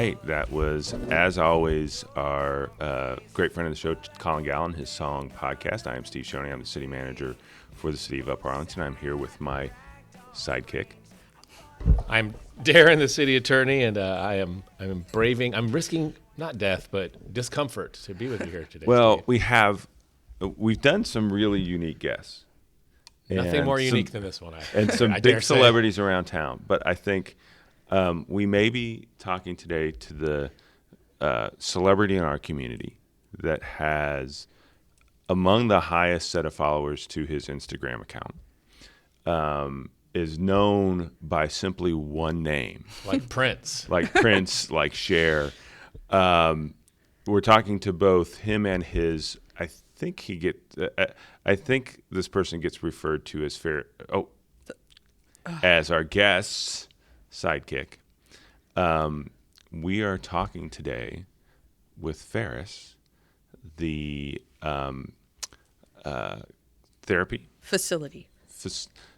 right. That was, as always, our great friend of the show, Colin Gallen, his song podcast. I am Steve Shoney. I'm the city manager for the city of Upper Arlington. I'm here with my sidekick. I'm Darren, the city attorney, and I'm risking not death, but discomfort to be with you here today. Well, Steve. we've done some really unique guests. Nothing more unique than this one. And some big celebrities around town. But I think we may be talking today to the celebrity in our community that has among the highest set of followers to his Instagram account. Is known by simply one name. Like Prince. Like Prince, like Cher. We're talking to both him and his, I think this person gets referred to as as our guest's sidekick. We are talking today with Ferris, the therapy facility.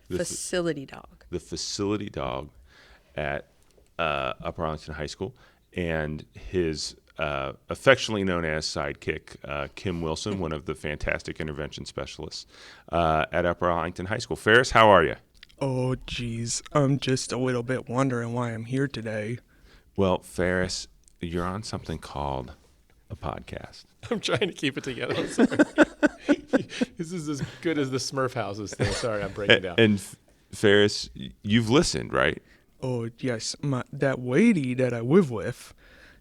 Facility dog. The facility dog at Upper Arlington High School, and his affectionately known as sidekick, Kim Wilson, one of the fantastic intervention specialists at Upper Arlington High School. Ferris, how are you? Oh, geez. I'm just a little bit wondering why I'm here today. Well, Ferris, you're on something called a podcast. I'm trying to keep it together. I'm sorry. This is as good as the Smurf houses thing. Sorry, I'm breaking down. And Ferris, you've listened, right? Oh, yes. That lady that I live with,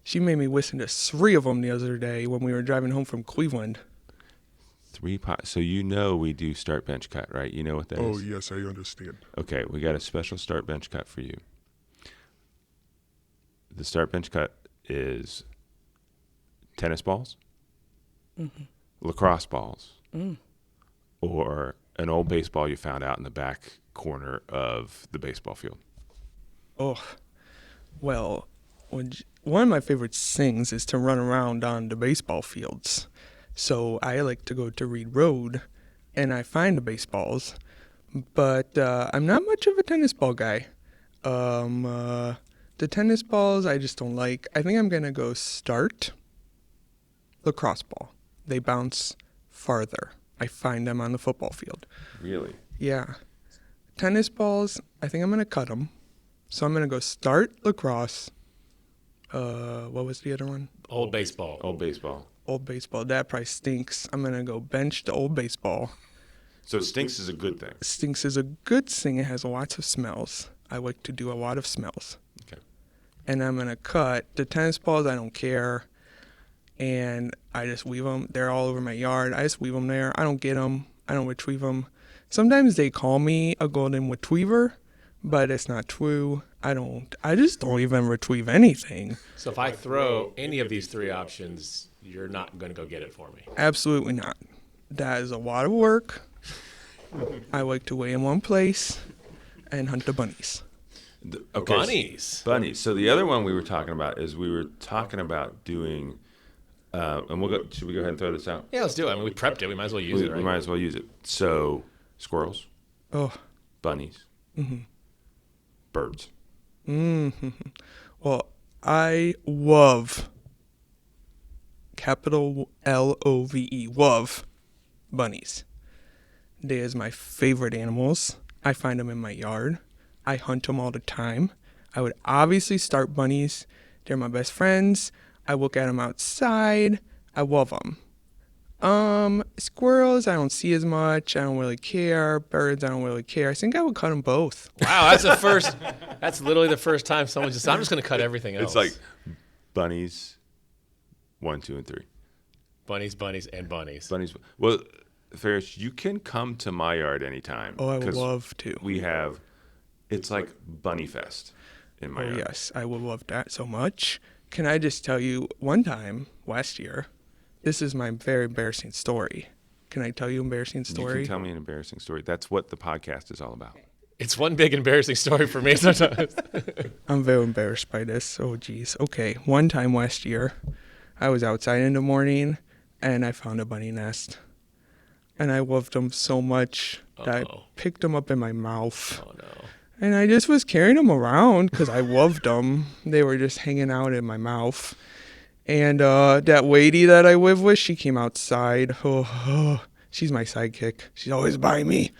she made me listen to 3 of them the other day when we were driving home from Cleveland. 3 So you know we do start bench cut, right? You know what that is? Oh, yes, I understand. Okay, we got a special start bench cut for you. The start bench cut is tennis balls, lacrosse balls, or an old baseball you found out in the back corner of the baseball field. Oh, well, one of my favorite things is to run around on the baseball fields. So I like to go to Reed Road, and I find the baseballs, but I'm not much of a tennis ball guy. The tennis balls I just don't like. I think I'm going to go start lacrosse ball. They bounce farther. I find them on the football field. Really? Yeah. Tennis balls, I think I'm going to cut them. So I'm going to go start lacrosse. What was the other one? Old baseball. Old baseball. Old baseball. That probably stinks. I'm going to go bench the old baseball. So stinks is a good thing. Stinks is a good thing. It has lots of smells. I like to do a lot of smells. Okay. And I'm going to cut the tennis balls. I don't care. And I just weave them. They're all over my yard. I just weave them there. I don't get them. I don't retrieve them. Sometimes they call me a golden retriever, but it's not true. I just don't even retrieve anything. So if I throw any of these 3 options, you're not going to go get it for me. Absolutely not. That is a lot of work. I like to wait in one place and hunt the bunnies. Okay. Bunnies. So the other one we were talking about doing, and should we go ahead and throw this out? Yeah, let's do it. I mean, we prepped it. We might as well use it, right? We might as well use it. So, squirrels. Oh. Bunnies. Birds. Well, I love, capital Love, love bunnies. They is my favorite animals. I find them in my yard. I hunt them all the time. I would obviously start bunnies. They're my best friends. I look at them outside. I love them. Squirrels, I don't see as much. I don't really care. Birds, I don't really care. I think I would cut them both. Wow, that's the first. That's literally the first time someone just. I'm just going to cut everything else. It's like bunnies, 1, 2, and 3. Bunnies, and bunnies. Bunnies. Well, Ferris, you can come to my yard anytime. Oh, I would love to. It's like Bunny Fest in my yard. Yes, I would love that so much. Can I just tell you, one time last year, this is my very embarrassing story. Can I tell you an embarrassing story? You can tell me an embarrassing story. That's what the podcast is all about. It's one big embarrassing story for me sometimes. I'm very embarrassed by this. Oh, geez. Okay, one time last year, I was outside in the morning, and I found a bunny nest. And I loved them so much that I picked them up in my mouth. Oh, no. And I just was carrying them around because I loved them. They were just hanging out in my mouth. And that lady that I live with, she came outside. She's my sidekick. She's always by me.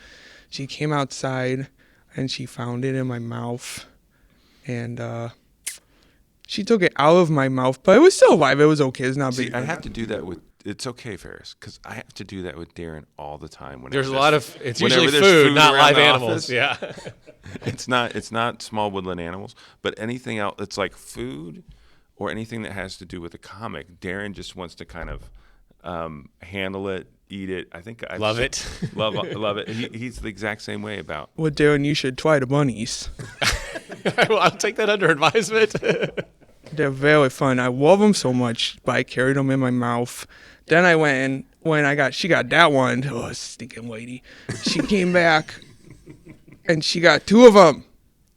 She came outside and she found it in my mouth. And she took it out of my mouth, but it was still alive. It was okay. It's not big. See, I have to do that with. It's okay, Ferris, because I have to do that with Darren all the time. There's a lot of. It's whenever usually there's food, not around live the animals. office. Yeah. It's not small woodland animals, but anything else. It's like food, or anything that has to do with a comic. Darren just wants to kind of handle it, eat it. I think I Love it. love it. He's the exact same way about. Well, Darren, you should try the bunnies. Well, I'll take that under advisement. They're very fun. I love them so much, but I carried them in my mouth. Then I went and she got that one. Oh, stinking lady. She came back and she got two of them.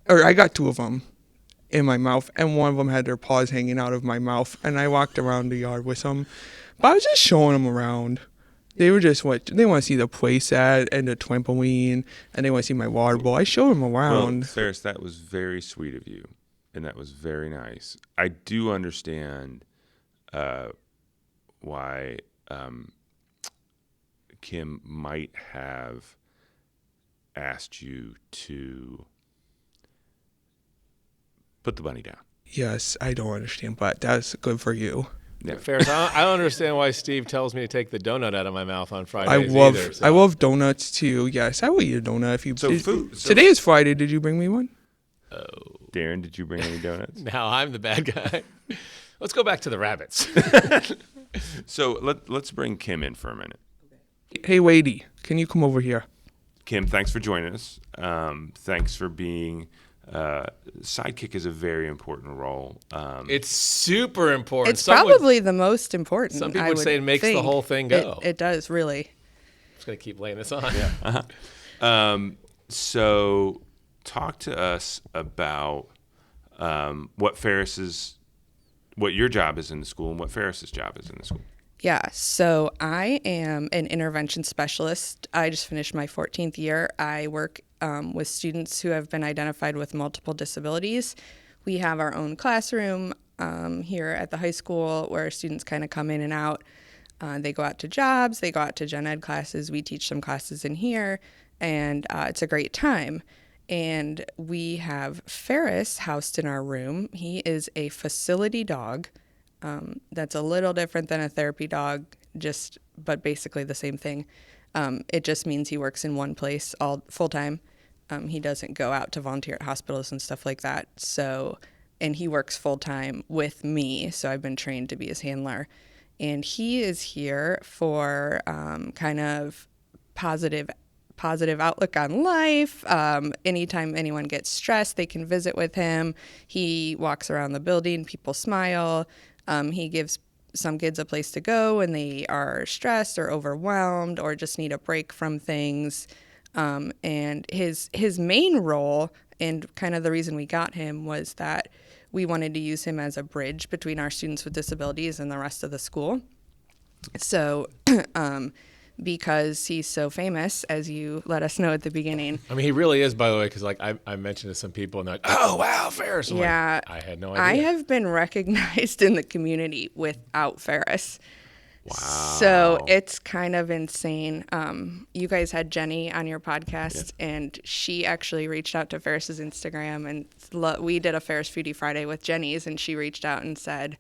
Or I got two of them in my mouth. And one of them had their paws hanging out of my mouth. And I walked around the yard with them. But I was just showing them around. They were just they want to see the playset and the trampoline. And they want to see my water bowl. I showed them around. Well, Ferris, that was very sweet of you. And that was very nice. I do understand why Kim might have asked you to put the bunny down. Yes, I don't understand, but that's good for you. Yeah. Ferris, I don't understand why Steve tells me to take the donut out of my mouth on Fridays either. I love donuts too. Yes, I will eat a donut if you. So today is Friday. Did you bring me one? Oh. Darren, did you bring any donuts? Now I'm the bad guy. Let's go back to the rabbits. So let's bring Kim in for a minute. Hey, lady, can you come over here? Kim, thanks for joining us. Thanks for being. Sidekick is a very important role. It's super important. It's probably the most important. Some people would say it makes the whole thing go. It does, really. I'm just going to keep laying this on. Yeah. Uh-huh. So talk to us about what your job is in the school and what Ferris's job is in the school. Yeah, so I am an intervention specialist. I just finished my 14th year. I work with students who have been identified with multiple disabilities. We have our own classroom here at the high school where students kind of come in and out. They go out to jobs, they go out to gen ed classes. We teach some classes in here, and it's a great time. And we have Ferris housed in our room. He is a facility dog. That's a little different than a therapy dog, but basically the same thing. It just means he works in one place all full time. He doesn't go out to volunteer at hospitals and stuff like that. And he works full time with me. So I've been trained to be his handler. And he is here for kind of positive outlook on life. Anytime anyone gets stressed, they can visit with him. He walks around the building, people smile. He gives some kids a place to go when they are stressed or overwhelmed or just need a break from things. And his main role, and kind of the reason we got him, was that we wanted to use him as a bridge between our students with disabilities and the rest of the school. So because he's so famous, as you let us know at the beginning. I mean, he really is, by the way, because I mentioned to some people, and they're like, oh, wow, Ferris. I'm yeah. I had no idea. I have been recognized in the community without Ferris. Wow. So it's kind of insane. You guys had Jenny on your podcast, and she actually reached out to Ferris's Instagram, and we did a Ferris Foodie Friday with Jenny's, and she reached out and said,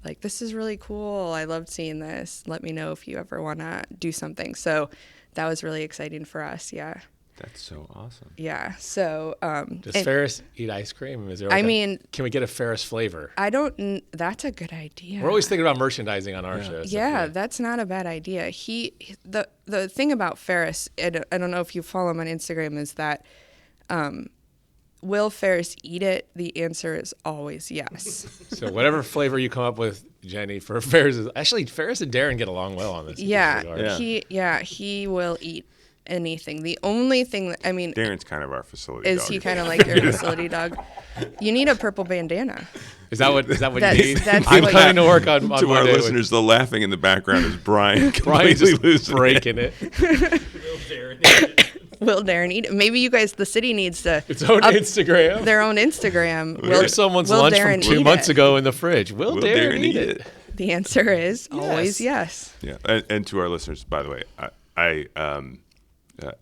like, this is really cool. I loved seeing this. Let me know if you ever want to do something. So that was really exciting for us. Yeah. That's so awesome. Yeah. So, does Ferris eat ice cream? Is there can we get a Ferris flavor? That's a good idea. We're always thinking about merchandising on our show. Yeah, that's not a bad idea. The thing about Ferris, I don't know if you follow him on Instagram, is that, will Ferris eat it? The answer is always yes. So whatever flavor you come up with, Jenny, for Ferris is actually Ferris and Darren get along well on this. Yeah, he will eat anything. The only thing Darren's kind of our facility dog. Is he kind of like your facility dog? You need a purple bandana. Is that what you need? That's I'm coming to work on to Monday our listeners, the laughing in the background is Brian Brian's completely just losing breaking it. Will Darren eat it? Maybe you guys, the city needs to Its own up Instagram. their own Instagram. Where's someone's will lunch Darren from 2 eat months it? ago in the fridge? Will Darren eat it? The answer is always yes. Yeah, and to our listeners, by the way, I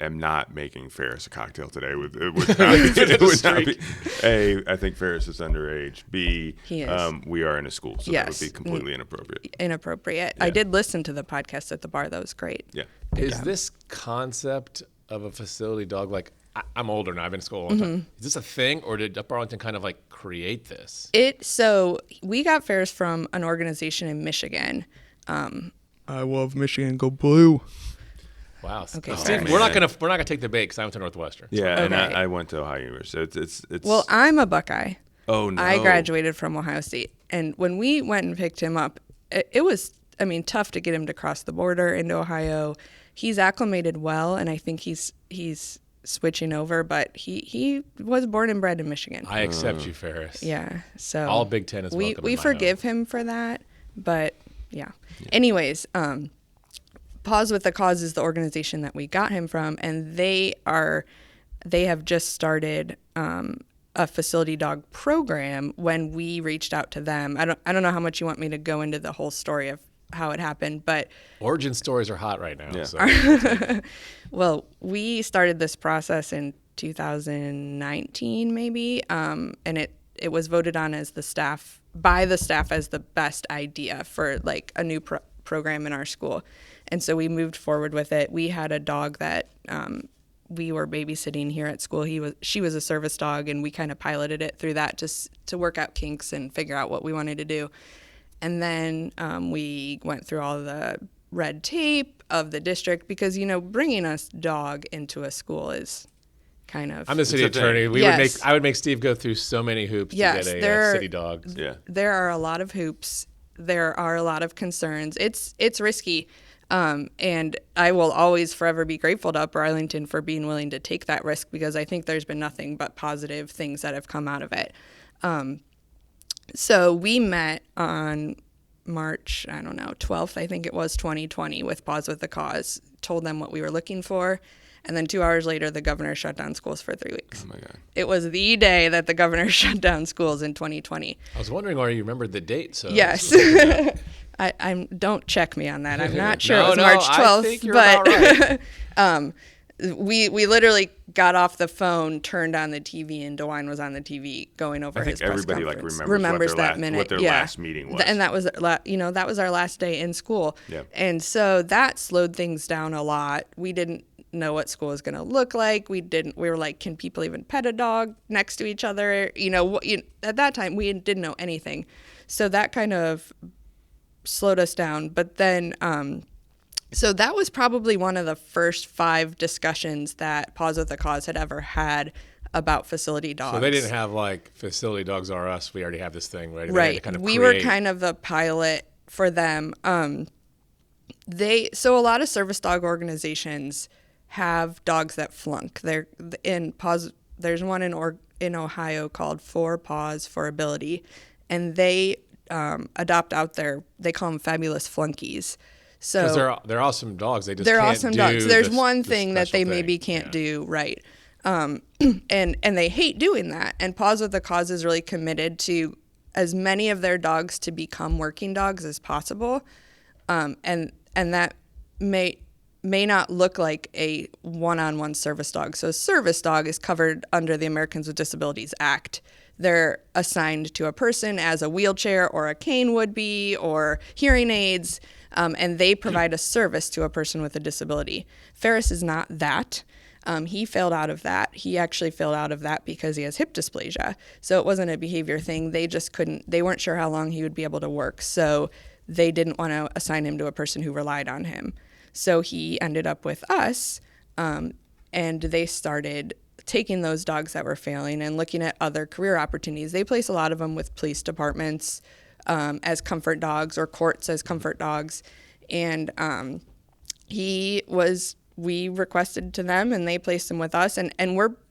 am not making Ferris a cocktail today. It would not be. A, I think Ferris is underage. B, He is. We are in a school, so that would be completely inappropriate. Inappropriate. I did listen to the podcast at the bar. That was great. Yeah. Is this concept of a facility dog like? I'm older now. I've been in school a long time. Is this a thing, or did Upper Arlington kind of like create this? So we got Ferris from an organization in Michigan. I love Michigan. Go blue. Wow. Okay, Steve, man. we're not gonna take the bait because I went to Northwestern. Yeah, and Okay. I went to Ohio University. So it's. Well, I'm a Buckeye. Oh no. I graduated from Ohio State, and when we went and picked him up, it was, tough to get him to cross the border into Ohio. He's acclimated well, and I think he's switching over, but he was born and bred in Michigan. I accept you, Ferris. Yeah, so All Big Ten is welcome we in my forgive him for that, but yeah. Anyways, Pause with the Cause is the organization that we got him from, and they have just started a facility dog program. When we reached out to them, I don't know how much you want me to go into the whole story of how it happened, but Origin stories are hot right now. Yeah. So. well, we started this process in 2019 maybe, and it was voted on as by the staff as the best idea for like a new program in our school. And so we moved forward with it. We had a dog that we were babysitting here at school. She was a service dog, and we kind of piloted it through that just to work out kinks and figure out what we wanted to do. And then we went through all the red tape of the district because, bringing a dog into a school is kind of... I'm the city It's a attorney. thing. I would make Steve go through so many hoops to get a city dog. Yeah. There are a lot of hoops. There are a lot of concerns. It's risky. And I will always forever be grateful to Upper Arlington for being willing to take that risk because I think there's been nothing but positive things that have come out of it. So we met on March, 12th, I think it was 2020 with Pause with the Cause, told them what we were looking for. And then 2 hours later, the governor shut down schools for 3 weeks. Oh my God. It was the day that the governor shut down schools in 2020. I was wondering why you remembered the date. So Yes. I don't check me on that. I'm not sure No, it was no, March I 12th, think you're but about right. we literally got off the phone, turned on the TV, and DeWine was on the TV going over I think his press everybody conference. remembers that minute. what their Yeah. last meeting was. And that was that was our last day in school. Yeah. And so that slowed things down a lot. We didn't know what school was going to look like. We were like, can people even pet a dog next to each other? At that time we didn't know anything. So that kind of slowed us down. But then so that was probably one of the first 5 discussions that Pause with the Cause had ever had about facility dogs. So they didn't have like facility dogs are us. We already have this thing, right? They had to Right. kind of We were create- kind of the pilot for them. So a lot of service dog organizations have dogs that flunk. There's one in Ohio called For Paws for Ability, and they adopt out they call them fabulous flunkies. So 'Cause they're awesome dogs. They just they're can't awesome do dogs. There's the- one the thing that they special maybe thing. can't Yeah. do right. And they hate doing that. And Pause with the Cause is really committed to as many of their dogs to become working dogs as possible. And that may not look like a one-on-one service dog. So a service dog is covered under the Americans with Disabilities Act. They're assigned to a person as a wheelchair or a cane would be, or hearing aids, and they provide a service to a person with a disability. Ferris is not that. He failed out of that. He actually failed out of that because he has hip dysplasia. So it wasn't a behavior thing. They weren't sure how long he would be able to work. So they didn't want to assign him to a person who relied on him. So he ended up with us, and they started taking those dogs that were failing and looking at other career opportunities. They place a lot of them with police departments as comfort dogs or courts as comfort dogs. And we requested to them and they placed him with us. And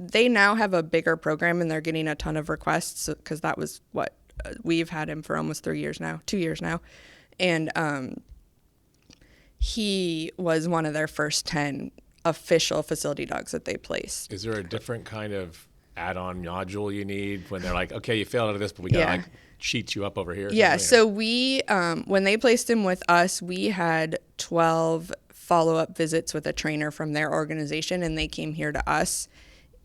they now have a bigger program and they're getting a ton of requests because that was what we've had him for almost 2 years now. And he was one of their first 10 official facility dogs that they placed. Is there a different kind of add-on module you need when they're like, okay, you failed out of this, but we got to like cheat you up over here? Yeah, so we, when they placed him with us, we had 12 follow-up visits with a trainer from their organization, and they came here to us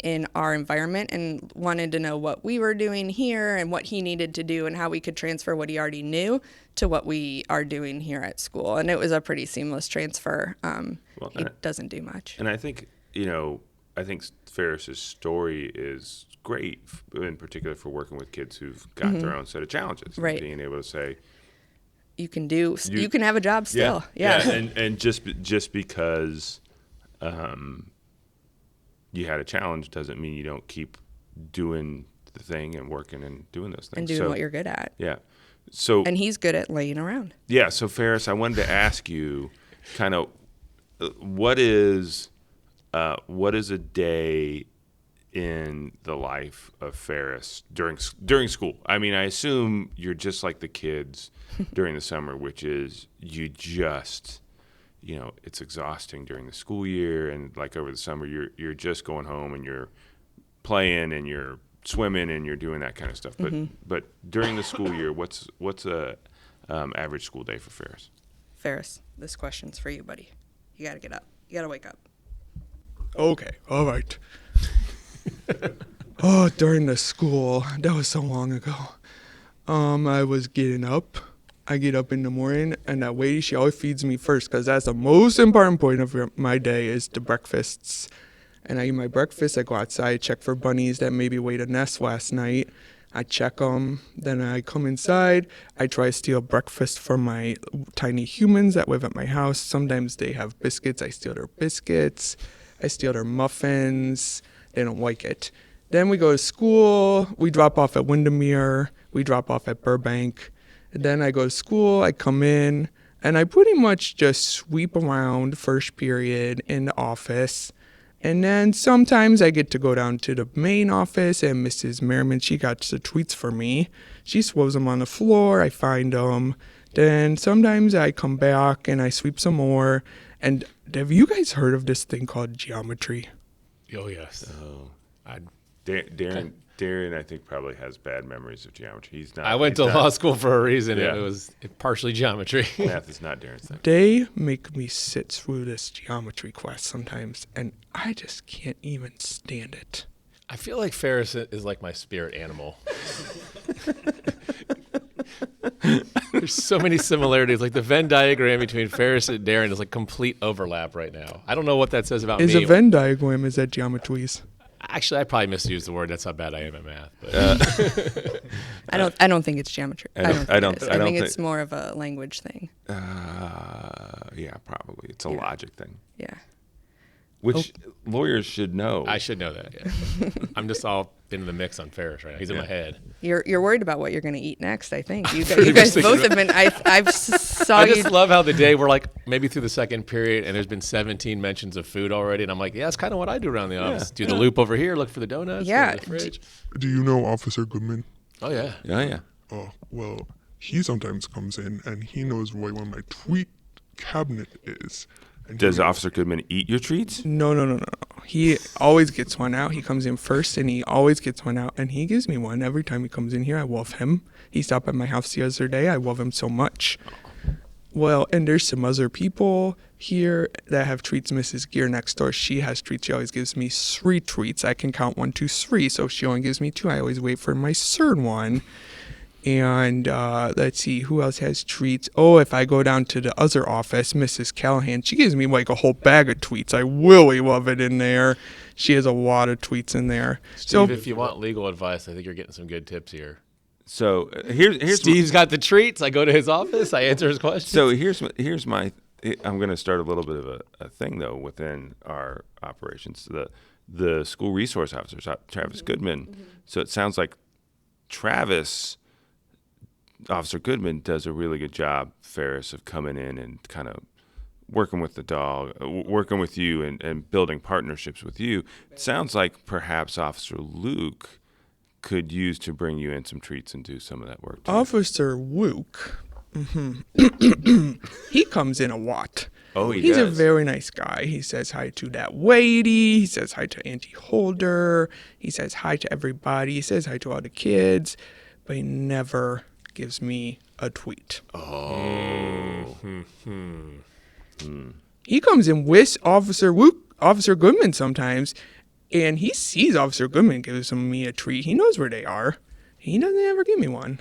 in our environment and wanted to know what we were doing here and what he needed to do and how we could transfer what he already knew to what we are doing here at school. And it was a pretty seamless transfer. He doesn't do much. And I think, I think Ferris's story is great, in particular for working with kids who've got their own set of challenges. Right. And being able to say, you can have a job still. Yeah. And just because you had a challenge doesn't mean you don't keep doing the thing and working and doing those things. And doing what you're good at. Yeah. So. And he's good at laying around. Yeah. So Ferris, I wanted to ask you kind of what is a day in the life of Ferris during school? I mean, I assume you're just like the kids during the summer, which is you just, it's exhausting during the school year, and like over the summer, you're just going home and you're playing and you're swimming and you're doing that kind of stuff. But during the school year, what's a average school day for Ferris? Ferris, this question's for you, buddy. You got to get up. You got to wake up. Okay, all right. During the school, that was so long ago. I was getting up. I get up in the morning, and that lady, she always feeds me first, because that's the most important point of my day is the breakfasts. And I eat my breakfast. I go outside, check for bunnies that maybe laid a nest last night. I check them. Then I come inside. I try to steal breakfast from my tiny humans that live at my house. Sometimes they have biscuits. I steal their biscuits. I steal their muffins. They don't like it. Then we go to school. We drop off at Windermere. We drop off at Burbank. And then I go to school. I come in. And I pretty much just sweep around first period in the office. And then sometimes I get to go down to the main office, and Mrs. Merriman, she got the tweets for me. She throws them on the floor. I find them. Then sometimes I come back and I sweep some more. And have you guys heard of this thing called geometry? Oh, yes. Oh, Darren, I think, probably has bad memories of geometry. He's not. I went to law school for a reason. Yeah. It was partially geometry. Math is not Darren's thing. They make me sit through this geometry class sometimes, and I just can't even stand it. I feel like Ferris is like my spirit animal. There's so many similarities. Like the Venn diagram between Ferris and Darren is like complete overlap right now. I don't know what that says about Is me. a Venn diagram, is that geometries? Actually, I probably misused the word. That's how bad I am at math. But. I don't think it's geometry. I don't think it's think more of a language thing. Yeah, probably. It's a logic thing, Yeah. which lawyers should know. I should know that. Yeah. I'm just all in the mix on Ferris right now. He's in my head. You're worried about what you're going to eat next, I think. You guys both have been. I saw I you. just love how the day we're like maybe through the second period and there's been 17 mentions of food already, and I'm like, yeah, that's kind of what I do around the office. Do the loop over here, look for the donuts. Yeah. Go to the fridge. Do you know Officer Goodman? Oh yeah. Yeah. Oh, well, he sometimes comes in and he knows where my tweet cabinet is. And Does Officer Goodman eat your treats? No. He always gets one out. He comes in first, and he always gets one out, and he gives me one every time he comes in here. I love him. He stopped at my house the other day. I love him so much. Well, and there's some other people here that have treats. Mrs. Gear next door, she has treats. She always gives me 3 treats. I can count 1, 2, 3. So if she only gives me 2, I always wait for my third one. And let's see, who else has treats? Oh, if I go down to the other office, Mrs. Callahan, she gives me like a whole bag of tweets. I really love it in there. She has a lot of tweets in there. Steve, if you want legal advice, I think you're getting some good tips here. So here's Steve's got the treats. I go to his office. I answer his questions. So here's my. I'm going to start a little bit of a thing though within our operations. The school resource officer, Travis Goodman. So it sounds like Officer Goodman does a really good job, Ferris, of coming in and kind of working with the dog, working with you and building partnerships with you. It sounds like perhaps Officer Luke could use to bring you in some treats and do some of that work too. Officer Luke, he comes in a lot. Oh, he He's a does. very nice guy. He says hi to that lady. He says hi to Auntie Holder. He says hi to everybody. He says hi to all the kids, but he never gives me a tweet. Oh. He comes in with Officer Goodman sometimes, and he sees Officer Goodman gives me a treat. He knows where they are. He doesn't ever give me one.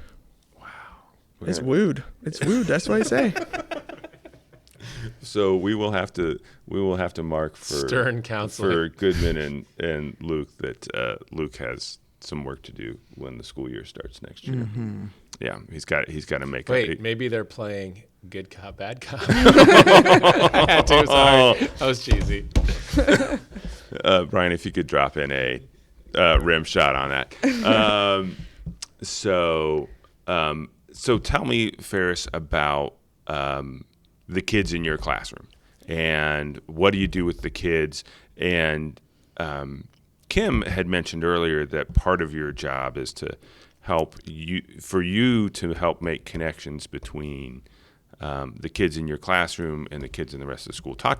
It's weird. It's weird. That's what I say. So we will have to mark for Stern counseling. for Goodman and Luke that Luke has some work to do when the school year starts next year. Mm-hmm. Yeah, he's got to make Wait, maybe they're playing good cop, bad cop. I had to, sorry. That was cheesy. Brian, if you could drop in a rim shot on that. So tell me, Ferris, about the kids in your classroom and what do you do with the kids? And Kim had mentioned earlier that part of your job is to help make connections between the kids in your classroom and the kids in the rest of the school. Talk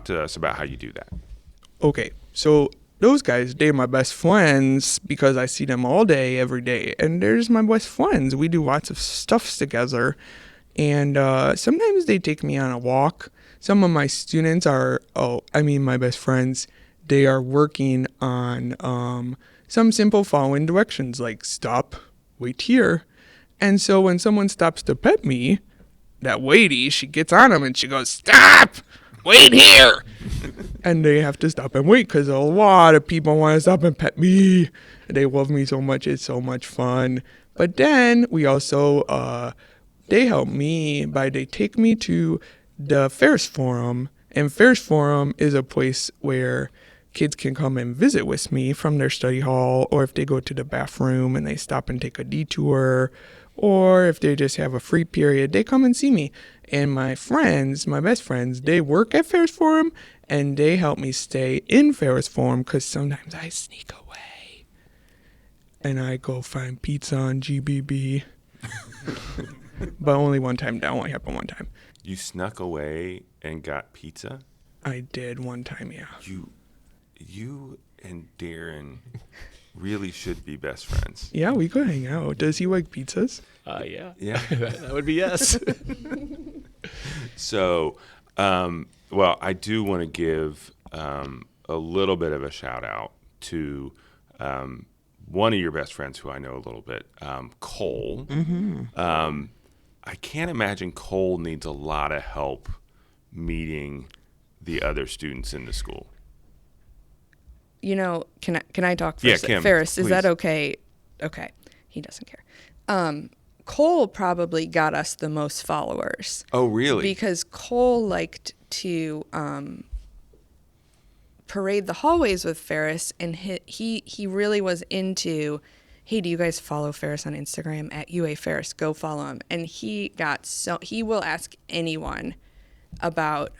to us about how you do that. Okay, so those guys, they're my best friends because I see them all day, every day. And they're just my best friends. We do lots of stuff together. And sometimes they take me on a walk. Some of my students my best friends, they are working on some simple following directions like stop, wait here. And so when someone stops to pet me, that lady, she gets on them and she goes, stop, wait here. And they have to stop and wait because a lot of people want to stop and pet me. They love me so much. It's so much fun. But then we also, they help me they take me to the Ferris Forum. And Ferris Forum is a place where kids can come and visit with me from their study hall, or if they go to the bathroom and they stop and take a detour, or if they just have a free period, they come and see me. And my best friends, they work at Ferris Forum, and they help me stay in Ferris Forum because sometimes I sneak away. And I go find pizza on GBB. But only one time. That only happened one time. You snuck away and got pizza? I did one time, yeah. You and Darren really should be best friends. Yeah, we could hang out. Does he like pizzas? Yeah. Yeah. That would be yes. So, I do want to give a little bit of a shout out to one of your best friends who I know a little bit, Cole. Mm-hmm. I can't imagine Cole needs a lot of help meeting the other students in the school. You know, can I talk for Yeah, a sec? Kim, Ferris, is please. that okay? Okay. He doesn't care. Cole probably got us the most followers. Oh, really? Because Cole liked to parade the hallways with Ferris, and he really was into, hey, do you guys follow Ferris on Instagram at UAFerris? Go follow him. And he will ask anyone about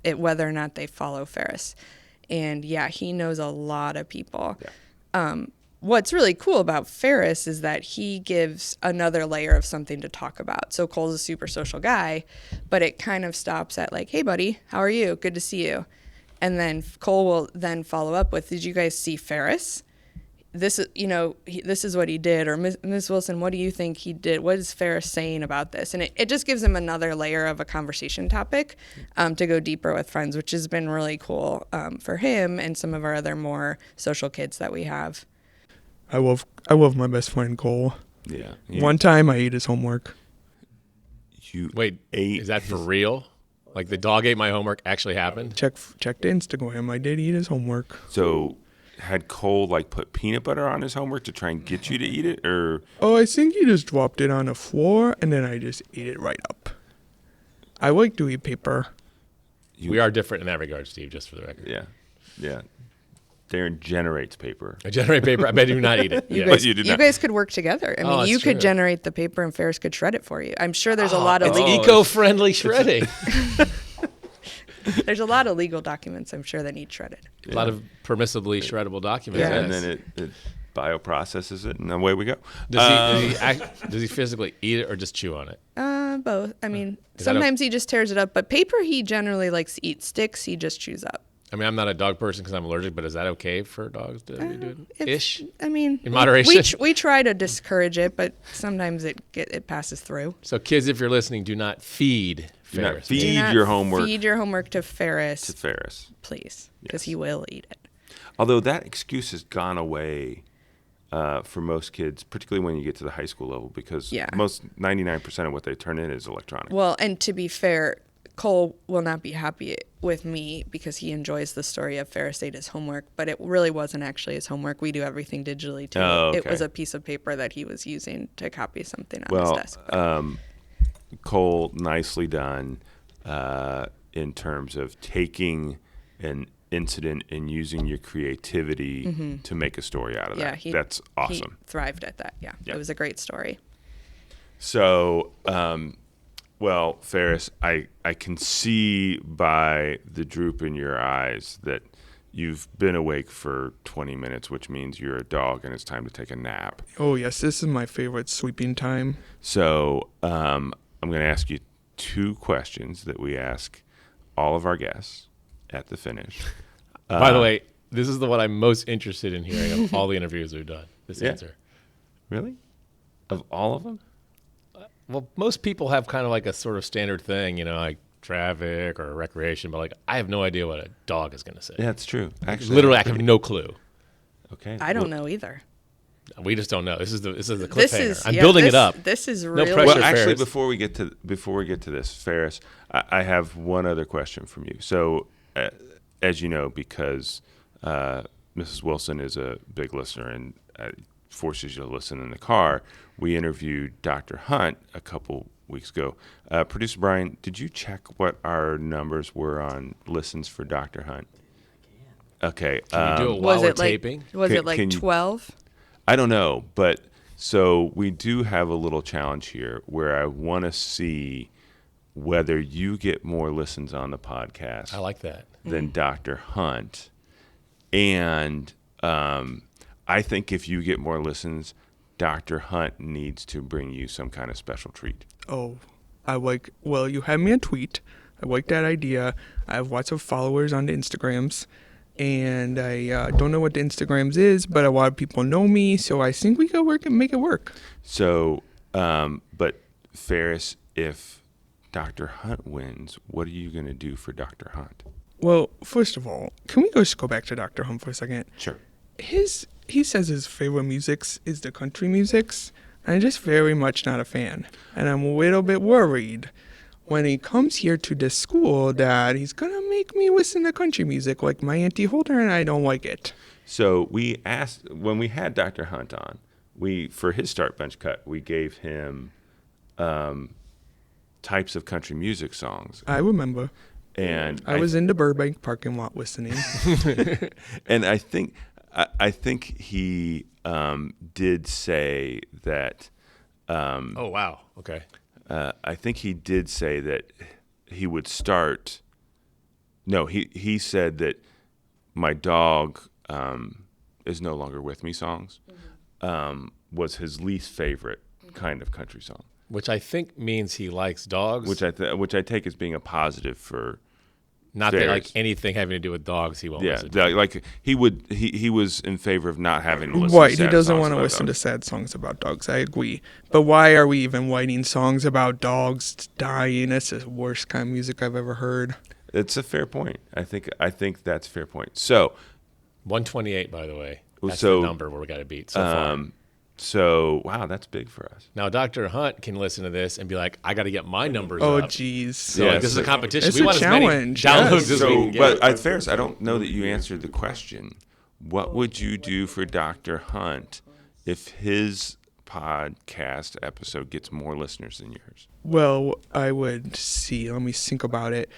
it, whether or not they follow Ferris. And yeah, he knows a lot of people. Yeah. What's really cool about Ferris is that he gives another layer of something to talk about. So Cole's a super social guy, but it kind of stops at like, hey, buddy, how are you? Good to see you. And then Cole will then follow up with, did you guys see Ferris? This is, this is what he did. Or Ms. Wilson, what do you think he did? What is Ferris saying about this? And it just gives him another layer of a conversation topic to go deeper with friends, which has been really cool for him and some of our other more social kids that we have. I love my best friend Cole. Yeah. One time I ate his homework. Wait, is that for real? Like the dog ate my homework actually happened? Check the Instagram. I did eat his homework. So had Cole put peanut butter on his homework to try and get you to eat it, or? Oh, I think he just dropped it on the floor and then I just ate it right up. I like to eat paper. We are different in that regard, Steve, just for the record. Yeah. Darren generates paper. I generate paper. I bet you do not eat it. You Yeah. guys, you did you not. guys could work together. I mean, that's you could true. generate the paper and Ferris could shred it for you. I'm sure there's a lot of It's legal, eco-friendly shredding. there's a lot of legal documents I'm sure that need shredded. A lot of permissibly shreddable documents. Yeah. And yes. then bioprocesses it, and away we go. Does he physically eat it or just chew on it? Both. I mean, Is that sometimes he just tears it up, but paper he generally likes to eat. Sticks he just chews up. I mean, I'm not a dog person because I'm allergic, but is that okay for dogs to be doing? Ish? I mean, In moderation? We try to discourage it, but sometimes it passes through. So kids, if you're listening, do not feed Do not Ferris. feed Do not your homework Feed your homework to Ferris, please, because Yes. he will eat it. Although that excuse has gone away for most kids, particularly when you get to the high school level, because Yeah. most 99% of what they turn in is electronic. Well, and to be fair, Cole will not be happy with me because he enjoys the story of Ferris ate his homework, but it really wasn't actually his homework. We do everything digitally too. Oh, okay. It was a piece of paper that he was using to copy something on Well, his desk. Cole, nicely done in terms of taking an incident and using your creativity to make a story out of that. That's awesome. He thrived at that. Yeah, Yeah. it was a great story. So, well, Ferris, I can see by the droop in your eyes that you've been awake for 20 minutes, which means you're a dog and it's time to take a nap. Oh, yes, this is my favorite sleeping time. So I'm going to ask you two questions that we ask all of our guests at the finish. By the way, this is the one I'm most interested in hearing of all the interviews we've done. This Yeah. answer. Really? Of all of them? Well, most people have kind of like a sort of standard thing, you know, like traffic or recreation, but like I have no idea what a dog is going to say. Yeah, it's true. Actually, Literally, I have no clue. Okay. I don't know either. We just don't know. This is the cliffhanger. This is I'm building it this- up. This is No really pressure. Well, actually, Ferris. before we get to this, Ferris, I have one other question from you. So, as you know, because Mrs. Wilson is a big listener and forces you to listen in the car, we interviewed Dr. Hunt a couple weeks ago. Producer Brian, did you check what our numbers were on listens for Dr. Hunt? Okay. Can you do it while was we're it like taping? was Can- it like can you- 12? I don't know, but so we do have a little challenge here where I want to see whether you get more listens on the podcast I like that. than Dr. Hunt. And I think if you get more listens, Dr. Hunt needs to bring you some kind of special treat. Oh, well, you had me a tweet. I like that idea. I have lots of followers on the Instagrams. And I don't know what the Instagrams is, but a lot of people know me, so I think we could work and make it work. So, but Ferris, if Dr. Hunt wins, what are you going to do for Dr. Hunt? Well, first of all, can we just go back to Dr. Hunt for a second? Sure. He says his favorite musics is the country musics. I'm just very much not a fan, and I'm a little bit worried when he comes here to this school that he's gonna make me listen to country music like my Auntie Holder, and I don't like it. So we asked, when we had Dr. Hunt on, for his start bench cut, we gave him types of country music songs. I remember. And I was in the Burbank parking lot listening. and I think he did say that. Oh, wow. Okay. I think he did say that he would start. No, he said that my dog is no longer with me songs was his least favorite kind of country song, Which I think means he likes dogs. which I take as being a positive for. Not that Ferris. like anything having to do with dogs he won't Yeah, listen to. like he was in favor of not having to listen. Right, to he sad doesn't songs want to about listen to dogs. sad songs about dogs. I agree. But why are we even writing songs about dogs dying? That's the worst kind of music I've ever heard. It's a fair point. I think that's a fair point. So 128, by the way. That's So, the number where we got to beat so far. so wow, that's big for us. Now, Dr. Hunt can listen to this and be like, I got to get my numbers Oh, up. jeez. So Yeah, like, this is a so- competition. It's We a want challenge, as many downloads yes. as we So, can get. but Ferris, I don't know that you answered the question. What would you do for Dr. Hunt if his podcast episode gets more listeners than yours? Well, I would see. Let me think about it.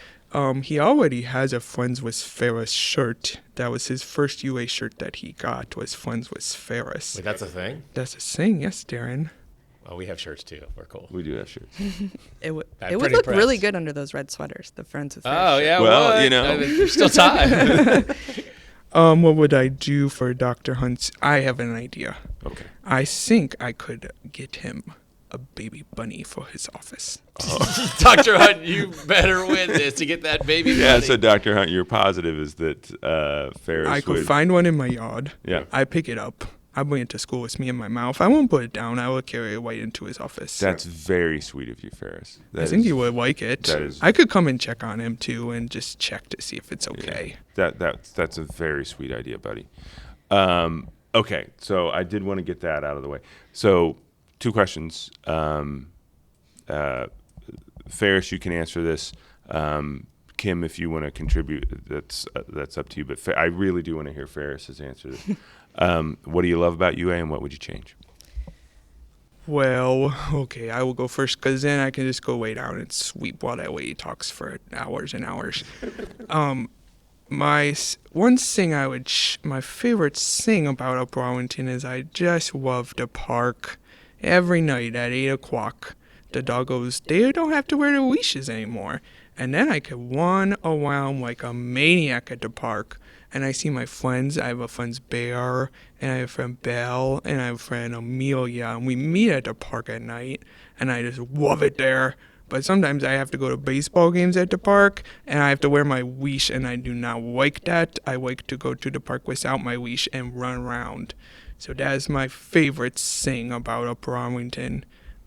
He already has a Friends with Ferris shirt. That was his first UA shirt that he got, was Friends with Ferris. Wait, that's a thing? That's a thing, yes, Darren. Oh, we have shirts too. We're cool. We do have shirts. It would I'm would pretty look really impressed. good under those red sweaters. The Friends with Oh, Ferris shirt. yeah. Well, what? you know. There's still time. What would I do for Dr. Hunt? I have an idea. Okay. I think I could get him a baby bunny for his office. Dr. Hunt, you better win this to get that baby. Yeah, bunny. so Dr. Hunt, you're positive is that Ferris I could would... find one in my yard. Yeah. I pick it up. I bring it to school with me in my mouth. I won't put it down. I will carry it right into his office. That's very sweet of you, Ferris. I think you would like it. that is- I could come and check on him too, and just check to see if it's okay. That's a very sweet idea, buddy. Okay, so I did want to get that out of the way. So, 2 questions. Ferris, you can answer this. Kim, if you want to contribute, that's up to you. But I really do want to hear Ferris's answer. What do you love about UA, and what would you change? Well, okay, I will go first because then I can just go way down and sweep while that way he talks for hours and hours. My favorite thing about Upper Arlington is I just love the park. Every night at 8 o'clock, the doggos, they don't have to wear their leashes anymore. And then I could run around like a maniac at the park. And I see my friends. I have a friend Bear, and I have a friend Belle, and I have a friend Amelia. And we meet at the park at night, and I just love it there. But sometimes I have to go to baseball games at the park, and I have to wear my leash, and I do not like that. I like to go to the park without my leash and run around. So that is my favorite thing about Upper Arlington.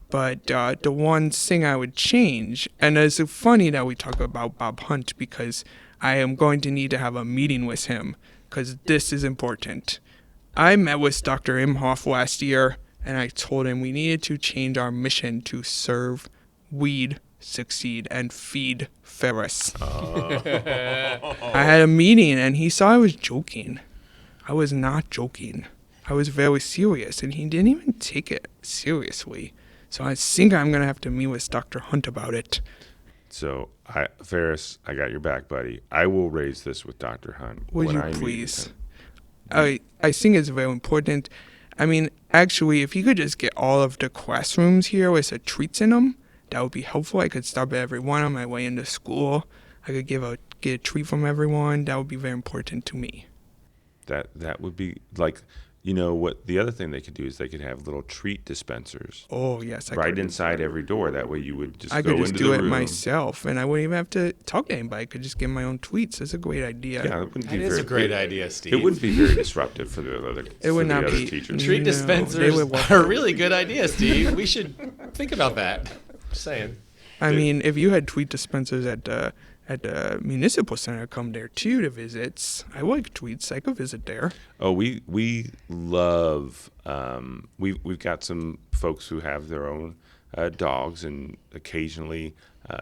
But the one thing I would change, and it's funny that we talk about Bob Hunt because I am going to need to have a meeting with him because this is important. I met with Dr. Imhoff last year, and I told him we needed to change our mission to serve, weed, succeed, and feed Ferris. I had a meeting, and he saw I was joking. I was not joking. I was very serious, and he didn't even take it seriously. So I think I'm going to have to meet with Dr. Hunt about it. So, Ferris, I got your back, buddy. I will raise this with Dr. Hunt. Would when you I meet with please? him. I think it's very important. I mean, actually, if you could just get all of the classrooms here with the treats in them, that would be helpful. I could stop at every one on my way into school. I could get a treat from everyone. That would be very important to me. That would be like, you know, what the other thing they could do is they could have little treat dispensers Oh, yes. right inside every door. That way you would just I go could just into do the it room. myself, and I wouldn't even have to talk to anybody. I could just get my own tweets. That's a great idea. Yeah, it wouldn't That be is very, a great idea, Steve. It wouldn't be very disruptive for the other. It would for the not other be. teachers. Treat No, dispensers they would walk- are a really good idea, Steve. We should think about that. Just saying. I mean, if you had tweet dispensers at the municipal center, come there too to visit. I like tweets. I could visit there. Oh, we love. We've got some folks who have their own dogs, and occasionally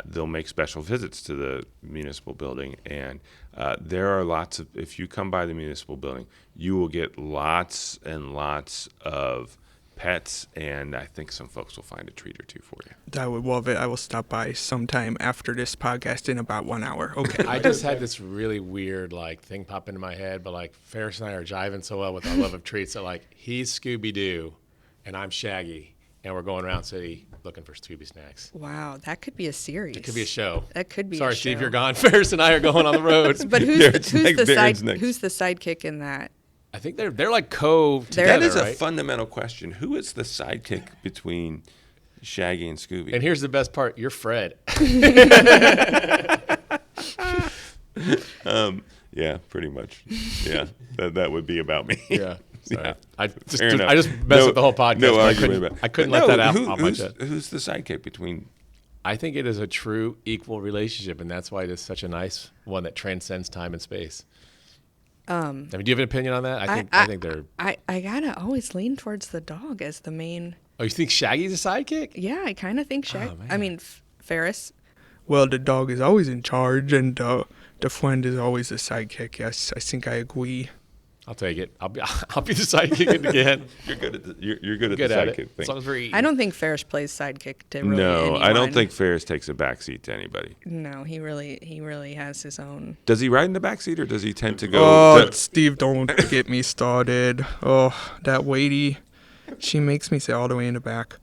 they'll make special visits to the municipal building. And there are lots of. If you come by the municipal building, you will get lots and lots of pets, and I think some folks will find a treat or two for you. I would love it. I will stop by sometime after this podcast in about 1 hour. Okay. I just had this really weird thing pop into my head, but Ferris and I are jiving so well with our love of treats that he's Scooby-Doo and I'm Shaggy, and we're going around city looking for Scooby snacks. Wow, that could be a series. It could be a show. That could be. Sorry, a Steve, show. you're gone. Ferris and I are going on the road. But Darren's next, Darren's next. who's the sidekick in that? I think they're like cove There- together, That is a right? fundamental question. Who is the sidekick between Shaggy and Scooby? And here's the best part: you're Fred. Yeah, pretty much. Yeah, that would be about me. Yeah. Sorry. Yeah. I Fair enough. just messed with the whole podcast. No but I argument couldn't, about. I couldn't But let no, that out who- on my who's, chest. who's the sidekick between? I think it is a true equal relationship, and that's why it is such a nice one that transcends time and space. I mean, do you have an opinion on that? I think they're. I gotta always lean towards the dog as the main. Oh, you think Shaggy's a sidekick? Yeah, I kind of think Shaggy. man. I mean, Ferris. Well, the dog is always in charge, and the friend is always the sidekick. Yes, I think I agree. I'll take it. I'll be the sidekick again. You're good at the, you're good at Good the at sidekick it. thing. As long as we're eating. I don't think Ferris plays sidekick to really No, anyone. I don't think Ferris takes a backseat to anybody. No, he really has his own. Does he ride in the backseat, or does he tend to go? Oh, Steve, don't get me started. Oh, that lady, she makes me sit all the way in the back.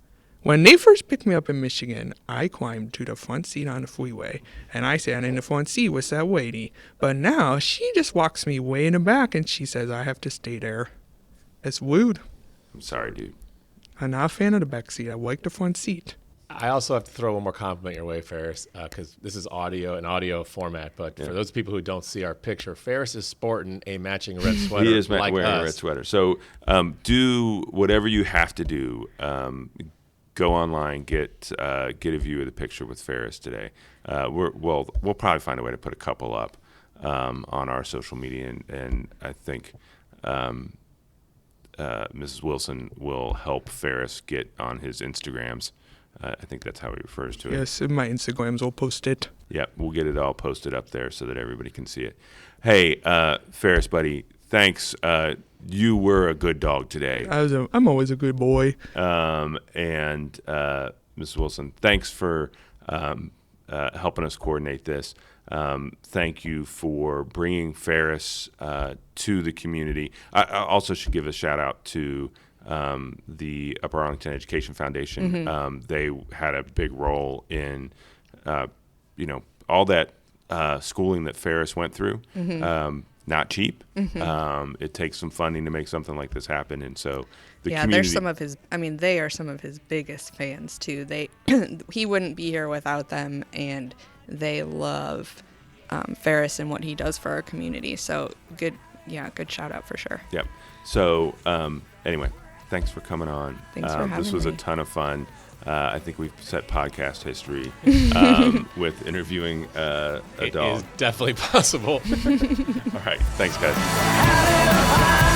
When they first picked me up in Michigan, I climbed to the front seat on the freeway, and I sat in the front seat with that lady. But now she just walks me way in the back, and she says I have to stay there. It's rude. I'm sorry, dude. I'm not a fan of the back seat. I like the front seat. I also have to throw one more compliment your way, Ferris, because this is audio format. But for those people who don't see our picture, Ferris is sporting a matching red sweater. He is like wearing us. a red sweater. So do whatever you have to do. Go online, get a view of the picture with Ferris today. We'll probably find a way to put a couple up on our social media, and I think Mrs. Wilson will help Ferris get on his Instagrams. I think that's how he refers to it. Yes, in my Instagrams will post it. Yeah, we'll get it all posted up there so that everybody can see it. Hey, Ferris, buddy, thanks. You were a good dog today. I'm always a good boy. And Mrs. Wilson, thanks for helping us coordinate this. Thank you for bringing Ferris to the community. I also should give a shout out to the Upper Arlington Education Foundation. They had a big role in, all that schooling that Ferris went through. Not cheap. It takes some funding to make something like this happen, and so the community. They're some of his. I mean, they are some of his biggest fans too. He wouldn't be here without them, and they love Ferris and what he does for our community. So good shout out for sure. Yep. So anyway, thanks for coming on. Thanks for having This was a me. ton of fun. I think we've set podcast history with interviewing a It dog. is definitely possible. All right. Thanks, guys.